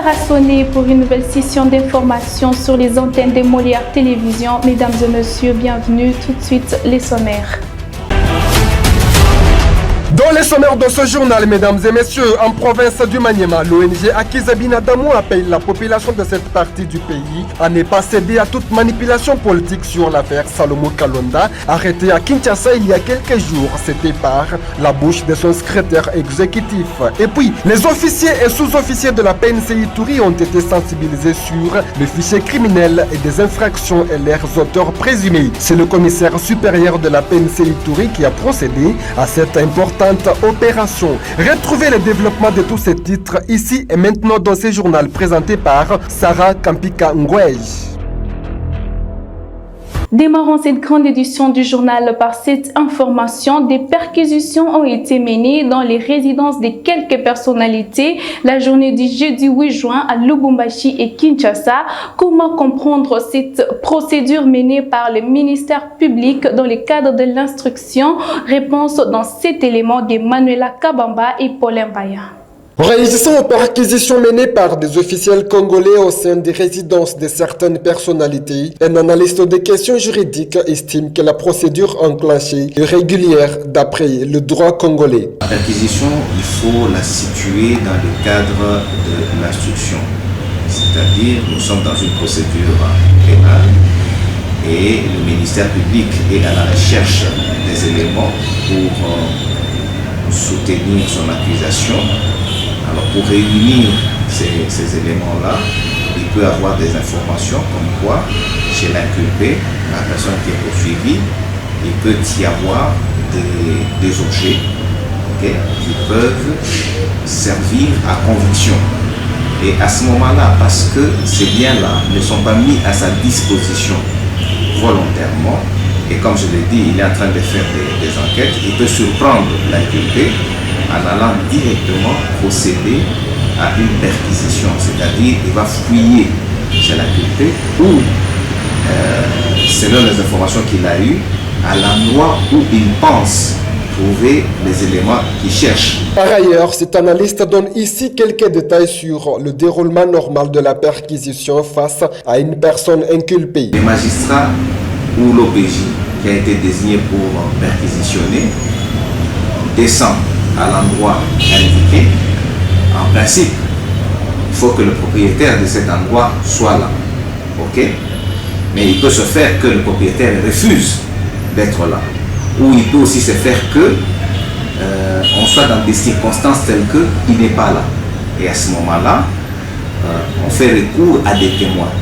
a sonné pour une nouvelle session d'information sur les antennes de Molière Télévision. Mesdames et messieurs, bienvenue. Tout de suite, les sommaires. Dans les sommaires de ce journal, mesdames et messieurs, en province du Maniema, l'ONG Akizabina Damou appelle la population de cette partie du pays à ne pas céder à toute manipulation politique sur l'affaire Salomo Kalonda, arrêté à Kinshasa il y a quelques jours. C'était par la bouche de son secrétaire exécutif. Et puis, les officiers et sous-officiers de la PNCI Touri ont été sensibilisés sur le fichier criminel et des infractions et leurs auteurs présumés. C'est le commissaire supérieur de la PNCI Touri qui a procédé à cette importante opération. Retrouvez le développement de tous ces titres ici et maintenant dans ce journal présenté par Sarah Kampika Ngwej. Démarrons cette grande édition du journal par cette information. Des perquisitions ont été menées dans les résidences de quelques personnalités la journée du jeudi 8 juin à Lubumbashi et Kinshasa. Comment comprendre cette procédure menée par le ministère public dans le cadre de l'instruction? Réponse dans cet élément de Manuela Kabamba et Paulin Baya. Réagissant aux perquisitions menées par des officiels congolais au sein des résidences de certaines personnalités, un analyste des questions juridiques estime que la procédure enclenchée est régulière d'après le droit congolais. La perquisition, il faut la situer dans le cadre de l'instruction. C'est-à-dire, nous sommes dans une procédure pénale et le ministère public est à la recherche des éléments pour soutenir son accusation. Alors pour réunir ces éléments-là, il peut avoir des informations comme quoi, chez l'inculpé, la personne qui est poursuivie, il peut y avoir des objets qui peuvent servir à conviction. Et à ce moment-là, parce que ces biens-là ne sont pas mis à sa disposition volontairement, et comme je l'ai dit, il est en train de faire des enquêtes, il peut surprendre l'inculpé en allant directement procéder à une perquisition, c'est-à-dire il va fouiller chez l'inculpé ou, selon les informations qu'il a eues, à l'endroit où il pense trouver les éléments qu'il cherche. Par ailleurs, cet analyste donne ici quelques détails sur le déroulement normal de la perquisition face à une personne inculpée. Les magistrats ou l'OPJ qui a été désigné pour perquisitionner descend à l'endroit indiqué. En principe, il faut que le propriétaire de cet endroit soit là. Ok? Mais il peut se faire que le propriétaire refuse d'être là. Ou il peut aussi se faire que on soit dans des circonstances telles qu'il n'est pas là. Et à ce moment-là, on fait recours à des témoins.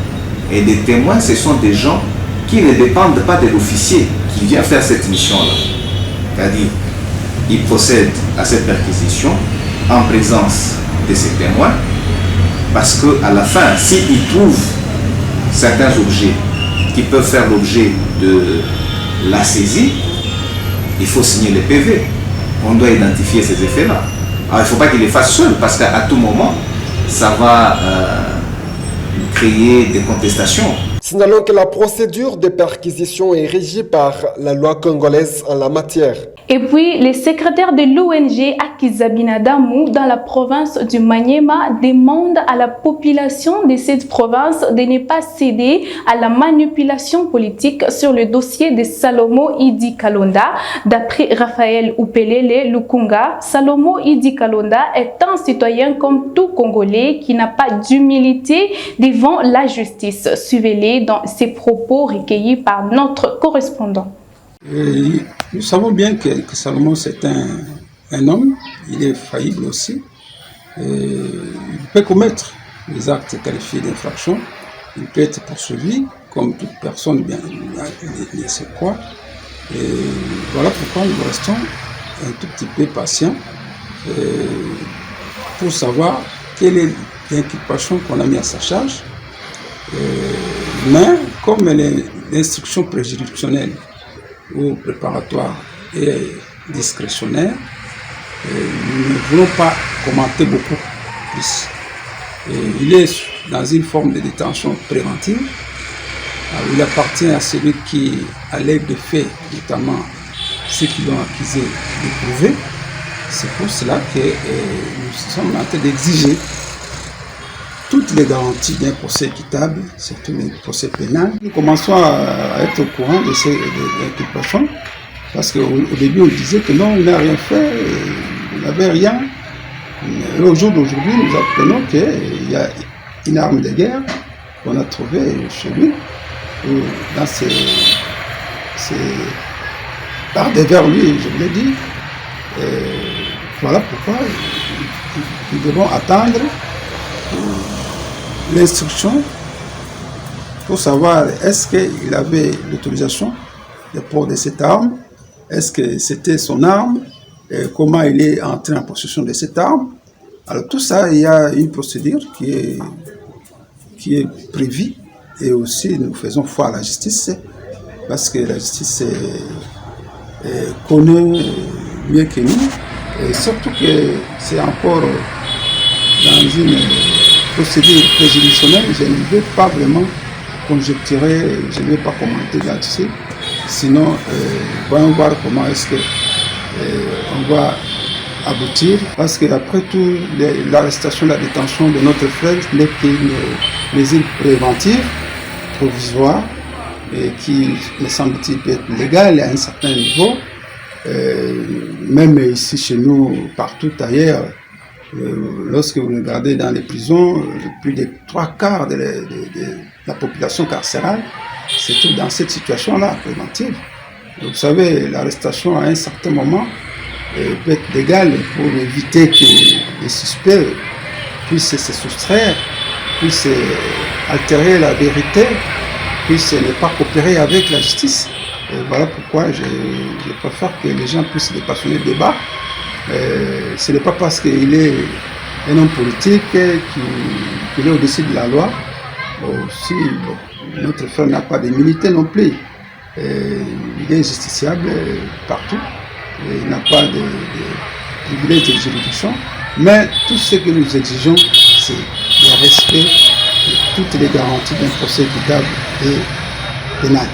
Et des témoins, ce sont des gens qui ne dépendent pas de l'officier qui vient faire cette mission-là. C'est-à-dire, il procède à cette perquisition en présence de ses témoins parce qu'à la fin, s'il trouve certains objets qui peuvent faire l'objet de la saisie, il faut signer le PV. On doit identifier ces effets-là. Alors il ne faut pas qu'il les fasse seul parce qu'à tout moment, ça va créer des contestations. Signalons que la procédure de perquisition est régie par la loi congolaise en la matière. Et puis, les secrétaires de l'ONG Akizabina Damou dans la province du Maniema demandent à la population de cette province de ne pas céder à la manipulation politique sur le dossier de Salomo Idi Kalonda. D'après Raphaël Upelele Lukunga, Salomo Idi Kalonda est un citoyen comme tout Congolais qui n'a pas d'humilité devant la justice. Suivez-les dans ses propos recueillis par notre correspondant. Nous savons bien que Salomon c'est un homme, il est faillible aussi. Il peut commettre des actes qualifiés d'infraction, il peut être poursuivi comme toute personne bien se croit. Et voilà pourquoi nous restons un tout petit peu patients pour savoir quelle est l'inculpation qu'on a mis à sa charge. Mais comme l'instruction préjuridictionnelle ou préparatoire et discrétionnaire, nous ne voulons pas commenter beaucoup plus. Il est dans une forme de détention préventive. Il appartient à celui qui allègue des faits, notamment ceux qui l'ont accusé de prouver. C'est pour cela que nous sommes en train d'exiger toute toutes les garanties d'un procès équitable, surtout les procès pénals. Nous commençons à être au courant de ces inculpations, parce qu'au début on disait que non, il n'a rien fait, il n'avait rien. Et au jour d'aujourd'hui, nous apprenons qu'il y a une arme de guerre qu'on a trouvée chez lui, dans ses par devers lui, je vous l'ai dit. Voilà pourquoi nous devons attendre l'instruction pour savoir est-ce qu'il avait l'autorisation de port de cette arme, est-ce que c'était son arme, et comment il est entré en possession de cette arme. Alors tout ça, il y a une procédure qui est prévue, et aussi nous faisons foi à la justice, parce que la justice connaît mieux que nous, et surtout que c'est encore dans une procédure préjudicielle. Je ne veux pas vraiment conjecturer, je ne vais pas commenter là-dessus, sinon voyons voir comment est-ce que on va aboutir, parce qu'après tout, l'arrestation, la détention de notre frère n'est qu'une mesure préventive, provisoire, et qui, me semble-t-il, peut être légale à un certain niveau. Même ici chez nous, partout ailleurs, lorsque vous regardez dans les prisons, plus de 3/4 de la population carcérale se trouve dans cette situation-là, préventive. Vous savez, l'arrestation à un certain moment peut être légale pour éviter que les suspects puissent se soustraire, puissent altérer la vérité, puissent ne pas coopérer avec la justice. Et voilà pourquoi je préfère que les gens puissent dépassionner le débat. Ce n'est pas parce qu'il est un homme politique qu'il est au-dessus de la loi. Aussi, notre frère n'a pas d'immunité non plus. Il est justiciable partout. Il n'a pas de privilège de juridiction. Mais tout ce que nous exigeons, c'est le respect de toutes les garanties d'un procès équitable et pénal.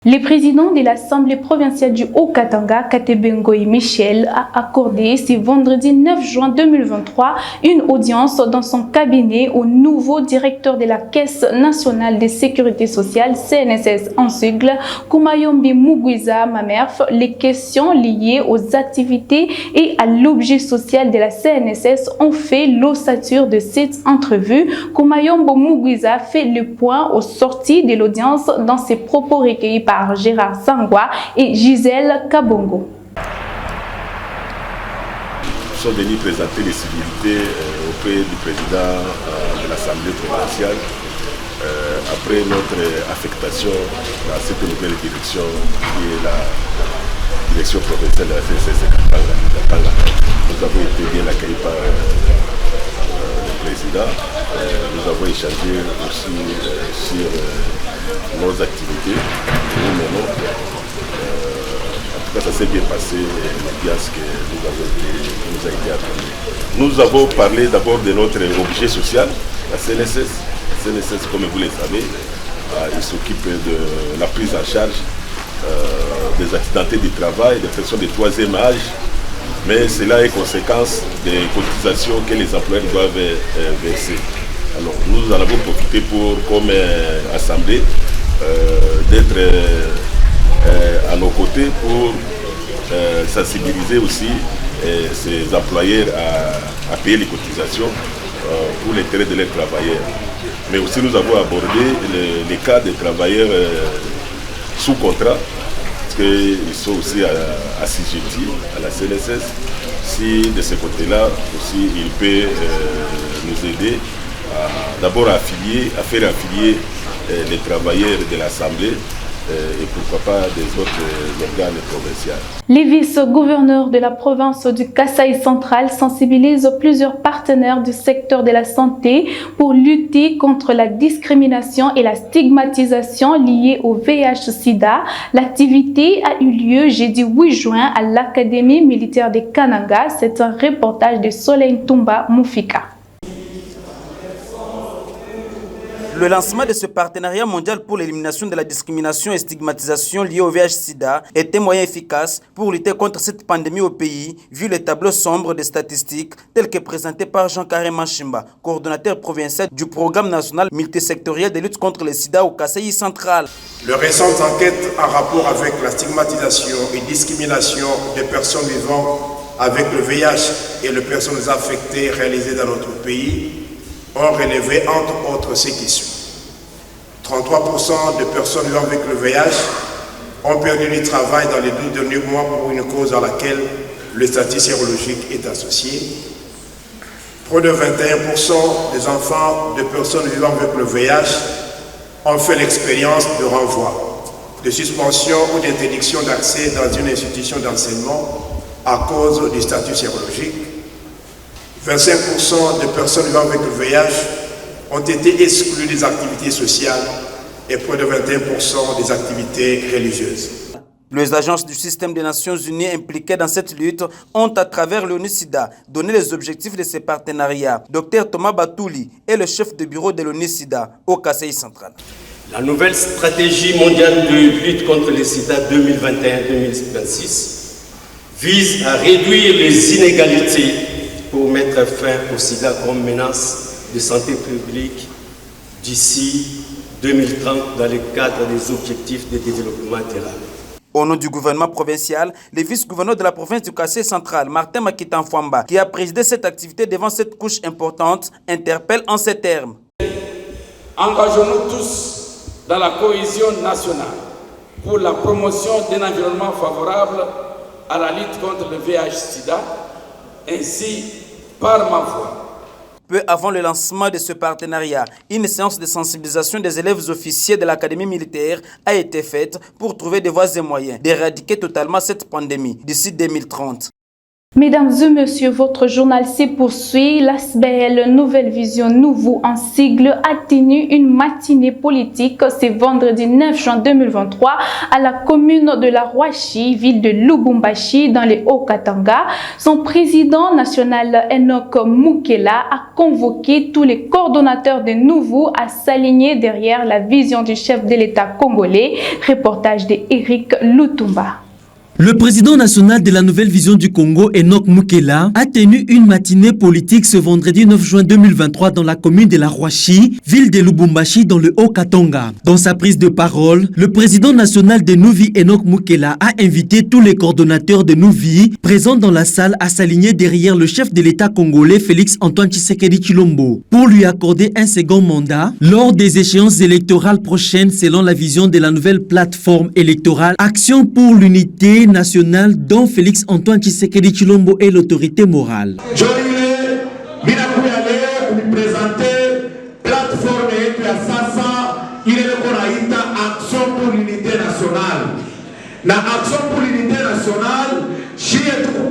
Le président de l'Assemblée provinciale du Haut-Katanga, Katebengoy Michel, a accordé ce vendredi 9 juin 2023 une audience dans son cabinet au nouveau directeur de la Caisse nationale de sécurité sociale, CNSS en sigle, Kumayombi Mugwiza Mamerf. Les questions liées aux activités et à l'objet social de la CNSS ont fait l'ossature de cette entrevue. Kumayombi Mugwiza fait le point aux sorties de l'audience dans ses propos recueillis par Gérard Sangwa et Gisèle Kabongo. Nous sommes venus présenter les civilités auprès du président de l'Assemblée provinciale après notre affectation dans cette nouvelle direction qui est la direction provinciale de la CNSS Katanga. Nous avons été bien accueillis par le président. Nous avons échangé aussi sur nos activités que nous menons. En tout cas, ça s'est bien passé, l'audience que nous a été accordée. Nous avons parlé d'abord de notre objet social, la CNSS. La CNSS, comme vous le savez, il s'occupe de la prise en charge des accidentés du travail, des personnes de troisième âge, mais cela est conséquence des cotisations que les employeurs doivent verser. Alors nous en avons profité pour, comme assemblée, d'être à nos côtés pour sensibiliser aussi ces employeurs à payer les cotisations pour l'intérêt de leurs travailleurs. Mais aussi nous avons abordé les cas des travailleurs sous contrat, parce qu'ils sont aussi assujettis à la CNSS. Si de ce côté-là aussi il peut nous aider d'abord à faire affilier les travailleurs de l'Assemblée et pourquoi pas des autres organes provinciaux. Les vice-gouverneurs de la province du Kasaï central sensibilisent plusieurs partenaires du secteur de la santé pour lutter contre la discrimination et la stigmatisation liée au VIH-Sida. L'activité a eu lieu jeudi 8 juin à l'Académie militaire de Kananga. C'est un reportage de Soleil Tumba Moufika. Le lancement de ce partenariat mondial pour l'élimination de la discrimination et stigmatisation liée au VIH-Sida est un moyen efficace pour lutter contre cette pandémie au pays, vu les tableaux sombres des statistiques tels que présentés par Jean-Carré Machimba, coordonnateur provincial du programme national multisectoriel de lutte contre le sida au Kasaï central. Les récentes enquêtes en rapport avec la stigmatisation et discrimination des personnes vivant avec le VIH et les personnes affectées réalisées dans notre pays ont relevé entre autres ces questions. 33% de personnes vivant avec le VIH ont perdu du travail dans les 12 derniers mois pour une cause à laquelle le statut sérologique est associé. Près de 21% des enfants de personnes vivant avec le VIH ont fait l'expérience de renvoi, de suspension ou d'interdiction d'accès dans une institution d'enseignement à cause du statut sérologique. 25% de personnes vivant avec le VIH ont été exclues des activités sociales et près de 21% des activités religieuses. Les agences du système des Nations Unies impliquées dans cette lutte ont, à travers l'ONU-SIDA, donné les objectifs de ces partenariats. Dr Thomas Batouli est le chef de bureau de l'ONU-SIDA au Kasaï central. La nouvelle stratégie mondiale de lutte contre le sida 2021-2026 vise à réduire les inégalités pour mettre fin au sida comme menace de santé publique d'ici 2030 dans le cadre des objectifs de développement durable. Au nom du gouvernement provincial, le vice-gouverneur de la province du Kasaï central, Martin Makitan-Fwamba, qui a présidé cette activité devant cette couche importante, interpelle en ces termes. Engageons-nous tous dans la cohésion nationale pour la promotion d'un environnement favorable à la lutte contre le VIH-Sida, ainsi par ma voix. Peu avant le lancement de ce partenariat, une séance de sensibilisation des élèves officiers de l'Académie militaire a été faite pour trouver des voies et moyens d'éradiquer totalement cette pandémie d'ici 2030. Mesdames et messieurs, votre journal se poursuit. L'ASBL Nouvelle Vision Nouveau en sigle a tenu une matinée politique ce vendredi 9 juin 2023 à la commune de la Rouachi, ville de Lubumbashi, dans les Hauts-Katanga. Son président national Enoch Mukela a convoqué tous les coordonnateurs de Nouveau à s'aligner derrière la vision du chef de l'État congolais. Reportage de Eric Lutumba. Le président national de la Nouvelle Vision du Congo, Enoch Mukela, a tenu une matinée politique ce vendredi 9 juin 2023 dans la commune de la Rouachi, ville de Lubumbashi dans le Haut-Katanga. Dans sa prise de parole, le président national de Nouvi, Enoch Mukela, a invité tous les coordonnateurs de Nouvi présents dans la salle à s'aligner derrière le chef de l'État congolais, Félix Antoine Tshisekedi Tshilombo, pour lui accorder un second mandat lors des échéances électorales prochaines selon la vision de la nouvelle plateforme électorale Action pour l'unité nationale dont Félix Antoine Tshisekedi Tshilombo est l'autorité morale. Action pour l'unité nationale. Na Action pour l'unité nationale, si tu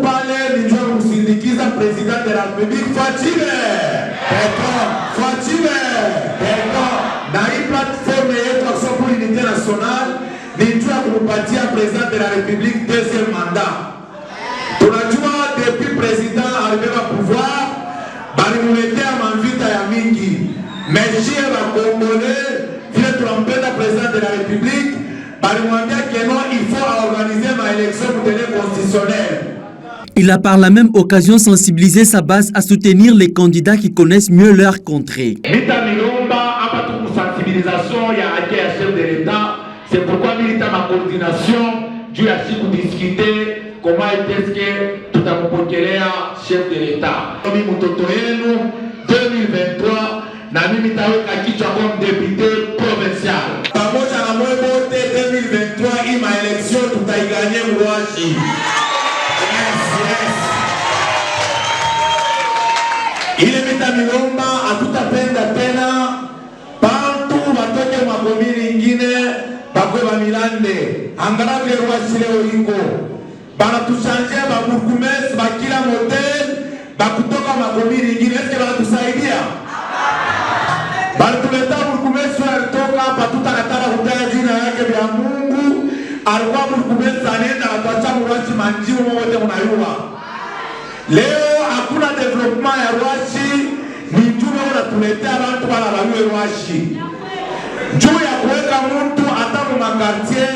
parles du président de la République, Fatime. Dans une plateforme Action pour l'unité nationale, président de la République deuxième mandat. Tunajua depuis président arrivé au pouvoir, balimuleta manvita ya mingi. Mais chez la Congolais, vient tromper le président de la République, balimwambia que non, il faut organiser ma élection pour tenir constitutionnelle. Il a par la même occasion sensibilisé sa base à soutenir les candidats qui connaissent mieux leur contrée. Sensibilisation, il y a un chef de l'État. C'est pourquoi militaire ma coordination, Dieu a su discuter comment est-ce que tout a chef de l'État. 2023, na mimi taweka kichwa comme député provincial. Pamoja na mwebote 2023 hii maelection tutaigania Rouachi. Ile mitamilomba hatutapenda tena bantu batoke makomini ingine bakwe ba Milande angalavile Rouachi leo ingo bana tushanje ba burkumes bakila motel bakutoka makomini ingine eske bana tusaidia Baltuleta burkumesu alitoka hapa tutakatara kutaja jina yake vya Mungu alikuwa burkumesu anaenda atacha Rouachi manjimu wote mnayua. Leo hakuna development ya Rouachi, ni mtume unatuletea watu wala Rouachi. juu ya kuweka mtu hata mu quartier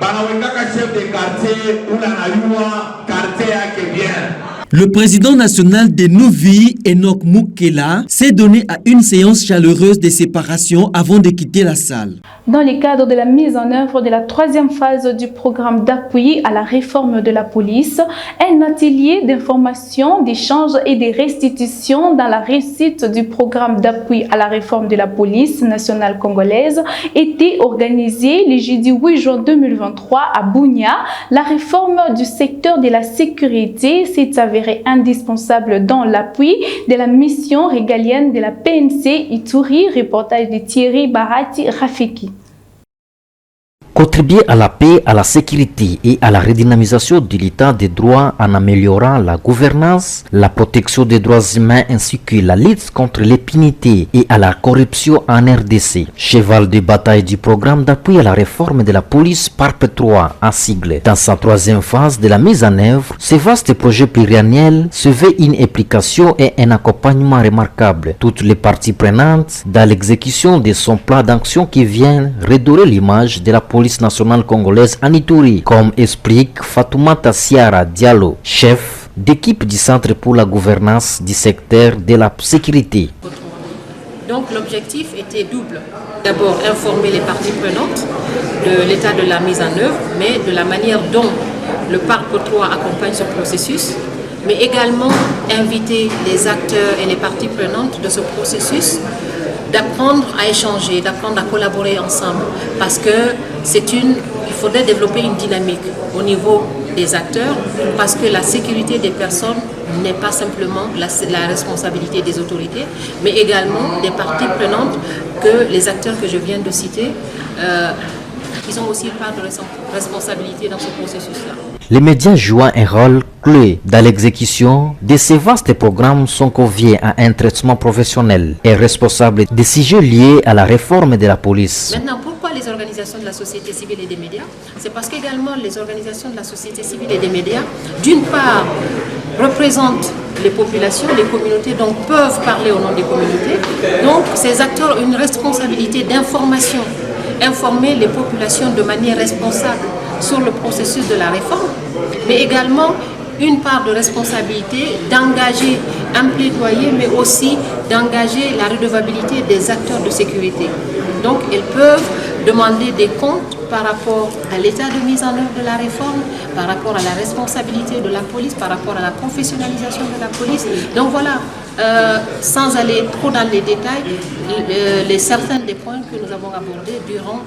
banawekaka chef de quartier ula anayua quartier yake bien. Le président national de Novi, Enoch Mukela, s'est donné à une séance chaleureuse de séparation avant de quitter la salle. Dans le cadre de la mise en œuvre de la troisième phase du programme d'appui à la réforme de la police, un atelier d'information, d'échange et de restitution dans la réussite du programme d'appui à la réforme de la police nationale congolaise était organisé le jeudi 8 juin 2023 à Bunia. La réforme du secteur de la sécurité s'est avérée indispensable dans l'appui de la mission régalienne de la PNC Ituri, reportage de Thierry Bahati Rafiki. Contribuer à la paix, à la sécurité et à la redynamisation de l'état des droits en améliorant la gouvernance, la protection des droits humains ainsi que la lutte contre l'impunité et à la corruption en RDC. Cheval de bataille du programme d'appui à la réforme de la police PARP 3 en sigle. Dans sa troisième phase de la mise en œuvre, ce vaste projet pluriannuel se veut une implication et un accompagnement remarquable. Toutes les parties prenantes dans l'exécution de son plan d'action qui vient redorer l'image de la police nationale congolaise en Ituri, comme explique Fatoumata Siara Diallo, chef d'équipe du Centre pour la gouvernance du secteur de la sécurité. Donc l'objectif était double. D'abord informer les parties prenantes de l'état de la mise en œuvre, mais de la manière dont le PARP 3 accompagne ce processus, mais également inviter les acteurs et les parties prenantes de ce processus d'apprendre à échanger, d'apprendre à collaborer ensemble, parce que il faudrait développer une dynamique au niveau des acteurs, parce que la sécurité des personnes n'est pas simplement la responsabilité des autorités, mais également des parties prenantes que les acteurs que je viens de citer, ils ont aussi une part de responsabilité dans ce processus-là. Les médias jouant un rôle clé dans l'exécution de ces vastes programmes sont conviés à un traitement professionnel et responsable des sujets liés à la réforme de la police. Maintenant, pourquoi les organisations de la société civile et des médias? C'est parce qu'également les organisations de la société civile et des médias, d'une part, représentent les populations, les communautés, donc peuvent parler au nom des communautés. Donc, ces acteurs ont une responsabilité d'information, informer les populations de manière responsable sur le processus de la réforme, mais également une part de responsabilité d'engager un plaidoyer, mais aussi d'engager la redevabilité des acteurs de sécurité. Donc, ils peuvent demander des comptes par rapport à l'état de mise en œuvre de la réforme, par rapport à la responsabilité de la police, par rapport à la professionnalisation de la police. Donc voilà, sans aller trop dans les détails, certains des points que nous avons abordés durant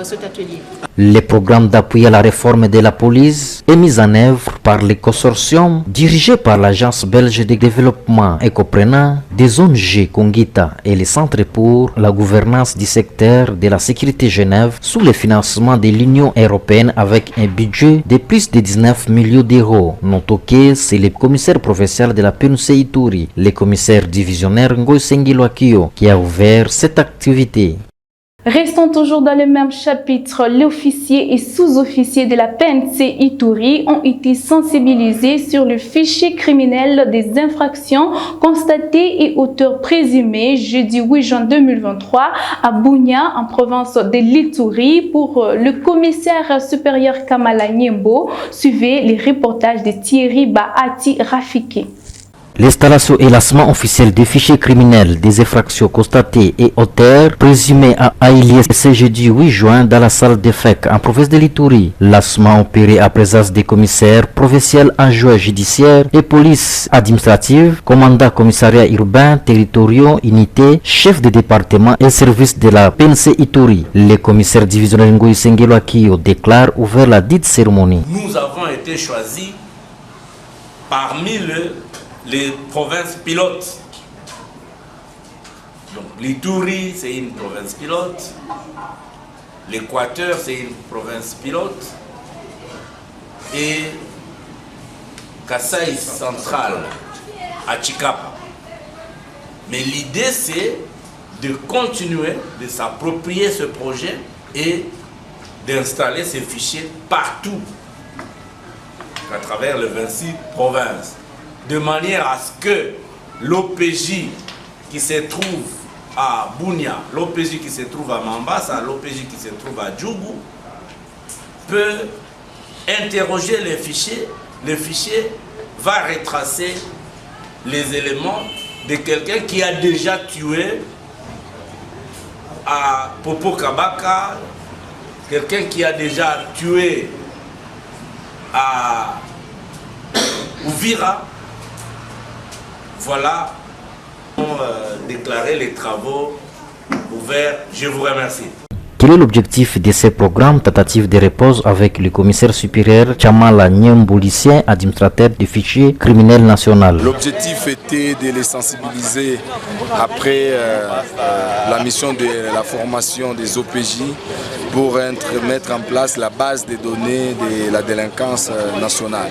cet atelier. Le programme d'appui à la réforme de la police est mis en œuvre par le consortium dirigé par l'Agence belge de développement et comprenant des ONG Congita et le Centre pour la gouvernance du secteur de la sécurité Genève sous le financement de l'Union européenne avec un budget de plus de 19 millions d'euros. Notons que c'est le commissaire provincial de la PNC Ituri, le commissaire divisionnaire Ngoy Sengilo Akio, qui a ouvert cette activité. Restons toujours dans le même chapitre. Les officiers et sous-officiers de la PNC Ituri ont été sensibilisés sur le fichier criminel des infractions constatées et auteurs présumés jeudi 8 juin 2023 à Bunia, en province de l'Ituri, pour le commissaire supérieur Kamala Nyembo. Suivez les reportages de Thierry Bahati Rafiki. L'installation et lancement officiel des fichiers criminels des infractions constatées et auteurs présumés à Aïlié ce jeudi 8 juin dans la salle des FEC en province de l'Ituri. Lancement opéré à présence des commissaires provinciaux adjoints judiciaires et police administrative, commandant commissariat urbain, territoriaux, unités, chef de département et service de la PNC Ituri. Le commissaire divisionnaire Ngoy Sengelo Akio déclare ouvert la dite cérémonie. Nous avons été choisis parmi les provinces pilotes. Donc l'Ituri, c'est une province pilote. L'Équateur, c'est une province pilote. Et Kasaï central à Chikapa. Mais l'idée, c'est de continuer, de s'approprier ce projet et d'installer ces fichiers partout à travers les 26 provinces, de manière à ce que l'OPJ qui se trouve à Bunia, l'OPJ qui se trouve à Mambasa, l'OPJ qui se trouve à Djougou, peut interroger les fichiers. Le fichier va retracer les éléments de quelqu'un qui a déjà tué à Popo Kabaka, quelqu'un qui a déjà tué à Ouvira. Voilà, déclarer les travaux ouverts. Je vous remercie. Quel est l'objectif de ces programmes tentatives de repose avec le commissaire supérieur Chamala Nyemboulissien, administrateur du fichier criminel national? L'objectif était de les sensibiliser après la mission de la formation des OPJ pour mettre en place la base des données de la délinquance nationale.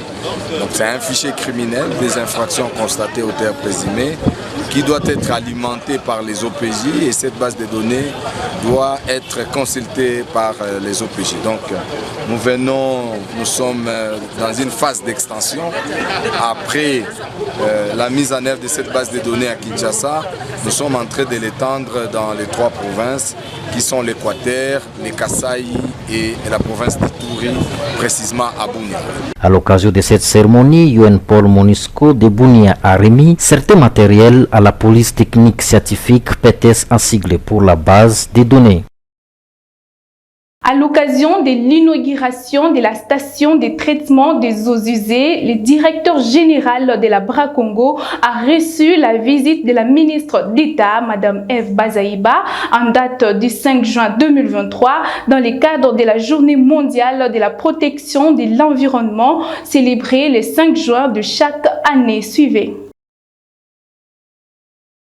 Donc c'est un fichier criminel des infractions constatées aux terres présumées qui doit être alimenté par les OPJ et cette base de données doit être consultée par les OPJ. Donc nous sommes dans une phase d'extension. Après la mise en œuvre de cette base de données à Kinshasa, nous sommes en train de l'étendre dans les 3 provinces qui sont l'Équateur, les Kasaï et la province d'Ituri, précisément à Bunia. À l'occasion de cette cérémonie, UN Paul Monisco de Bunia a remis certains matériels à la police technique scientifique PTS en sigle pour la base des données. À l'occasion de l'inauguration de la station de traitement des eaux usées, le directeur général de la Bra-Congo a reçu la visite de la ministre d'État, Mme Eve Bazaïba, en date du 5 juin 2023, dans le cadre de la Journée mondiale de la protection de l'environnement, célébrée le 5 juin de chaque année. Suivez.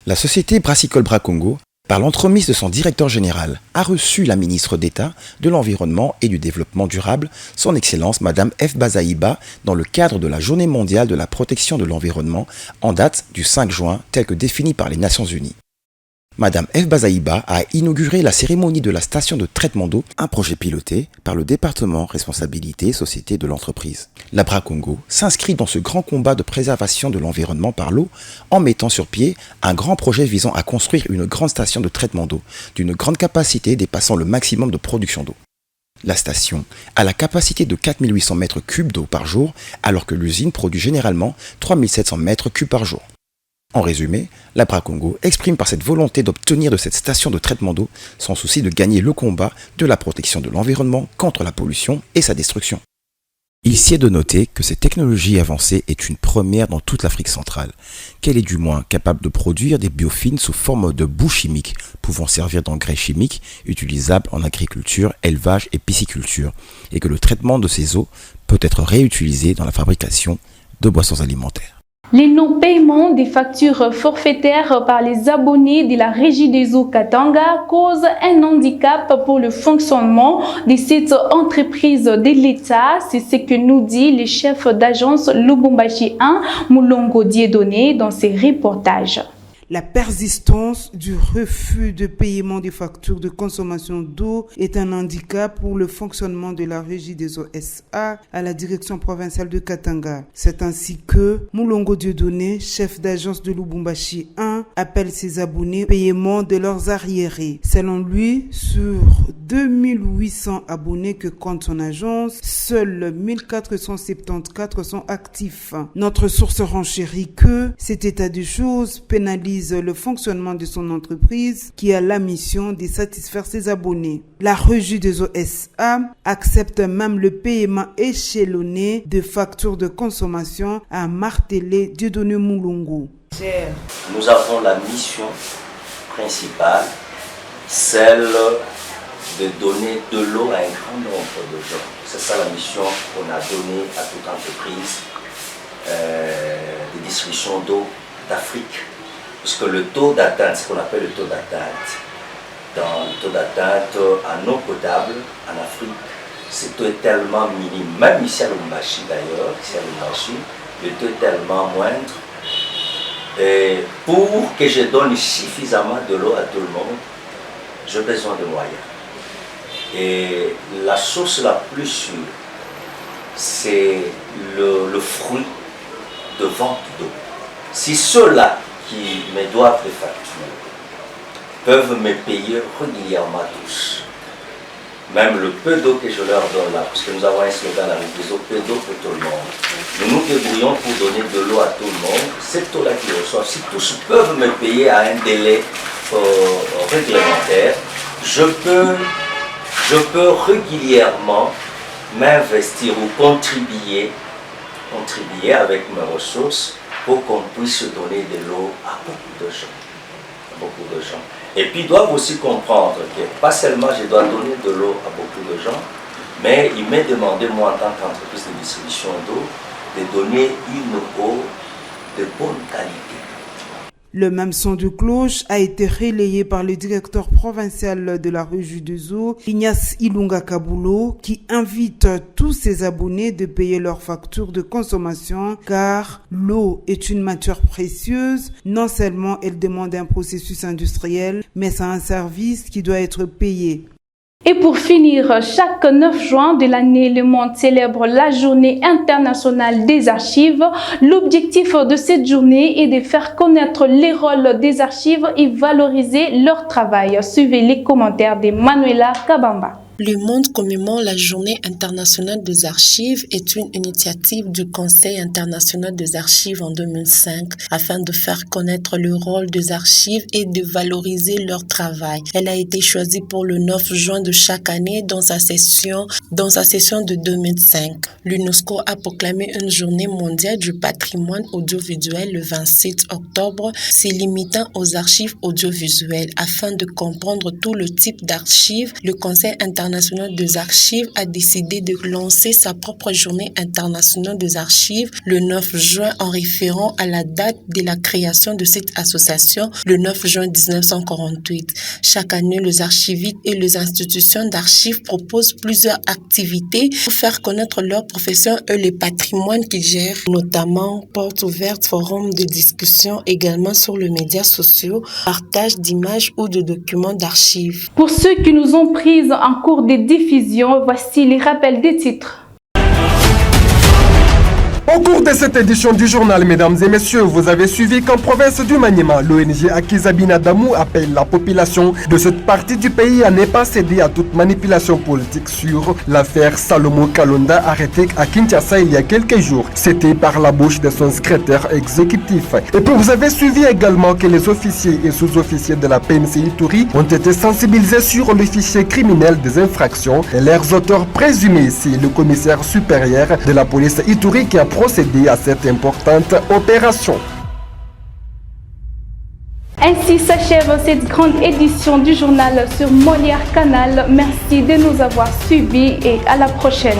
La société Brassicole Bra-Congo, par l'entremise de son directeur général, a reçu la ministre d'État de l'Environnement et du Développement durable, son Excellence Madame Eve Bazaïba, dans le cadre de la Journée mondiale de la protection de l'environnement en date du 5 juin, tel que défini par les Nations Unies. Madame Eve Bazaïba a inauguré la cérémonie de la station de traitement d'eau, un projet piloté par le département responsabilité société de l'entreprise. La Bra-Congo s'inscrit dans ce grand combat de préservation de l'environnement par l'eau en mettant sur pied un grand projet visant à construire une grande station de traitement d'eau d'une grande capacité dépassant le maximum de production d'eau. La station a la capacité de 4800 mètres cubes d'eau par jour alors que l'usine produit généralement 3700 mètres cubes par jour. En résumé, la Bra-Congo exprime par cette volonté d'obtenir de cette station de traitement d'eau son souci de gagner le combat de la protection de l'environnement contre la pollution et sa destruction. Il s'y est de noter que cette technologie avancée est une première dans toute l'Afrique centrale, qu'elle est du moins capable de produire des biofines sous forme de boues chimiques pouvant servir d'engrais chimiques utilisables en agriculture, élevage et pisciculture, et que le traitement de ces eaux peut être réutilisé dans la fabrication de boissons alimentaires. Les non-paiements des factures forfaitaires par les abonnés de la Régie des eaux Katanga causent un handicap pour le fonctionnement de cette entreprise de l'État. C'est ce que nous dit le chef d'agence Lubumbashi 1, Mulongo Dieudonné, dans ses reportages. La persistance du refus de paiement des factures de consommation d'eau est un handicap pour le fonctionnement de la Régie des eaux SA à la direction provinciale de Katanga. C'est ainsi que Mulongo Dieudonné, chef d'agence de Lubumbashi 1, appelle ses abonnés au paiement de leurs arriérés. Selon lui, sur 2800 abonnés que compte son agence, seuls 1474 sont actifs. Notre source renchérit que cet état de choses pénalise le fonctionnement de son entreprise qui a la mission de satisfaire ses abonnés. La Régie des OSA accepte même le paiement échelonné de factures de consommation, à martelé Dieudonné Mulongo. Nous avons la mission principale, celle de donner de l'eau à un grand nombre de gens. C'est ça la mission qu'on a donnée à toute entreprise de distribution d'eau d'Afrique. Parce que le taux d'atteinte, ce qu'on appelle le taux d'atteinte, dans le taux d'atteinte en eau potable en Afrique, ce taux est tellement minime, même ici à Lubumbashi d'ailleurs, ici à Lubumbashi, le taux est tellement moindre. Et pour que je donne suffisamment de l'eau à tout le monde, j'ai besoin de moyens. Et la source la plus sûre, c'est le fruit de vente d'eau. Si ceux-là qui me doivent des factures peuvent me payer régulièrement tous. Même le peu d'eau que je leur donne là, parce que nous avons un slogan dans les eaux, peu d'eau pour tout le monde. Nous nous débrouillons pour donner de l'eau à tout le monde. Cette eau-là qu'ils reçoivent, si tous peuvent me payer à un délai réglementaire, je peux régulièrement m'investir ou contribuer avec mes ressources pour qu'on puisse donner de l'eau à beaucoup de gens. Et puis ils doivent aussi comprendre que pas seulement je dois donner de l'eau à beaucoup de gens, mais il m'est demandé, moi en tant qu'entreprise de distribution d'eau, de donner une eau de bonne qualité. Le même son de cloche a été relayé par le directeur provincial de la régie des eaux, Ignace Ilunga Kabulo, qui invite tous ses abonnés de payer leurs factures de consommation car l'eau est une matière précieuse. Non seulement elle demande un processus industriel, mais c'est un service qui doit être payé. Et pour finir, chaque 9 juin de l'année, le monde célèbre la Journée internationale des archives. L'objectif de cette journée est de faire connaître les rôles des archives et valoriser leur travail. Suivez les commentaires de Manuela Kabamba. Le monde commémore la Journée internationale des archives est une initiative du Conseil international des archives en 2005 afin de faire connaître le rôle des archives et de valoriser leur travail. Elle a été choisie pour le 9 juin de chaque année dans sa session de 2005. L'UNESCO a proclamé une journée mondiale du patrimoine audiovisuel le 27 octobre, se limitant aux archives audiovisuelles. Afin de comprendre tout le type d'archives, le Conseil international des archives a décidé de lancer sa propre journée internationale des archives le 9 juin en référant à la date de la création de cette association, le 9 juin 1948. Chaque année, les archivistes et les institutions d'archives proposent plusieurs activités pour faire connaître leur profession et le patrimoine qu'ils gèrent, notamment portes ouvertes, forums de discussion, également sur les médias sociaux, partage d'images ou de documents d'archives. Pour ceux qui nous ont prises en cours de diffusion, voici les rappels des titres. Au cours de cette édition du journal, mesdames et messieurs, vous avez suivi qu'en province du Maniema, l'ONG Akizabina Damou appelle la population de cette partie du pays à ne pas céder à toute manipulation politique sur l'affaire Salomon Kalonda arrêtée à Kinshasa il y a quelques jours. C'était par la bouche de son secrétaire exécutif. Et puis vous avez suivi également que les officiers et sous-officiers de la PNC Ituri ont été sensibilisés sur le fichier criminel des infractions et leurs auteurs présumés. C'est le commissaire supérieur de la police Ituri qui a procéder à cette importante opération. Ainsi s'achève cette grande édition du journal sur Molière Canal. Merci de nous avoir suivis et à la prochaine.